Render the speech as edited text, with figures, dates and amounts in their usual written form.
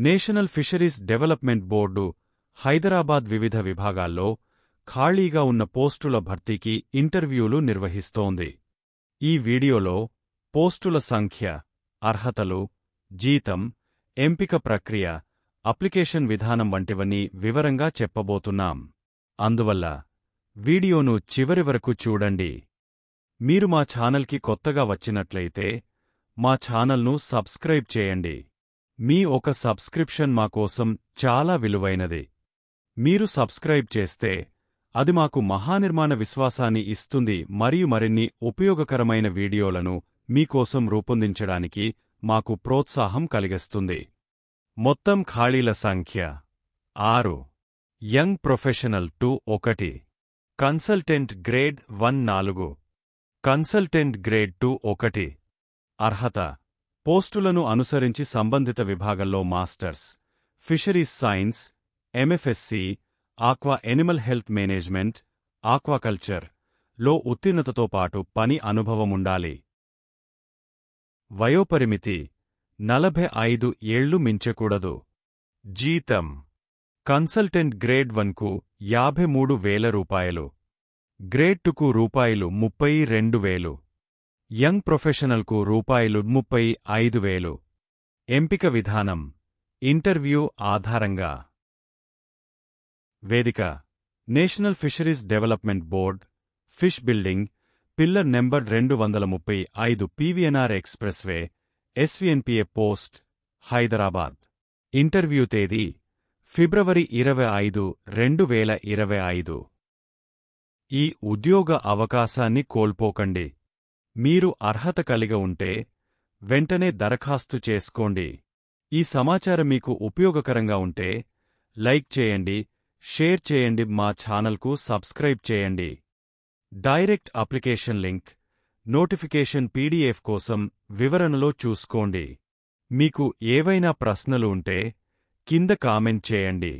National fisheries development board Hyderabad వివిధ విభాగాల్లో ఖాళీగా ఉన్న పోస్టుల భర్తీకి ఇంటర్వ్యూలు నిర్వహిస్తోంది. ఈ వీడియోలో పోస్టుల సంఖ్య, అర్హతలు, జీతం, ఎంపిక ప్రక్రియ, అప్లికేషన్ విధానం వంటివన్నీ వివరంగా చెప్పబోతున్నాం. అందువల్ల వీడియోను చివరి వరకు చూడండి. మీరు మా ఛానల్కి కొత్తగా వచ్చినట్లయితే మా ఛానల్ను సబ్స్క్రైబ్ చేయండి. మీ ఒక సబ్స్క్రిప్షన్ మా కోసం చాలా విలువైనది. మీరు సబ్స్క్రైబ్ చేస్తే అది మాకు మహానిర్మాణ విశ్వాసాన్ని ఇస్తుంది మరియు మరిన్ని ఉపయోగకరమైన వీడియోలను మీకోసం రూపొందించడానికి మాకు ప్రోత్సాహం కలిగిస్తుంది. మొత్తం ఖాళీల సంఖ్య 6. Young professional 2 1. Consultant grade 1 4. Consultant grade 2 1. అర్హత పోస్టులను అనుసరించి సంబంధిత విభాగంలో masters, fisheries science, MFSc, aqua animal health management, aquaculture లో ఉత్తీర్ణతతో పాటు పని అనుభవముండాలి. వయోపరిమితి 45 ఏళ్లు మించకూడదు. జీతం కన్సల్టెంట్ గ్రేడ్ 1కు 53,000 రూపాయలు, గ్రేడ్ 2కు రూపాయలు 32,000, యంగ్ ప్రొఫెషనల్కు రూపాయలు 35,000. ఎంపిక విధానం ఇంటర్వ్యూ ఆధారంగా. వేదిక national fisheries development board, fish building, pillar number 235 PVNR expressway, SVNPA post, Hyderabad. Interview తేదీ ఫిబ్రవరి 25, 2025. ఈ ఉద్యోగ అవకాశాన్ని కోల్పోకండి. మీరు అర్హత కలిగి ఉంటే వెంటనే దరఖాస్తు చేసుకోండి. ఈ సమాచారం మీకు ఉపయోగకరంగా ఉంటే లైక్ చేయండి, షేర్ చేయండి, మా ఛానల్కు సబ్స్క్రైబ్ చేయండి. Direct application link, notification PDF కోసం వివరణలో చూసుకోండి. మీకు ఏవైనా ప్రశ్నలు ఉంటే కింద కామెంట్ చేయండి.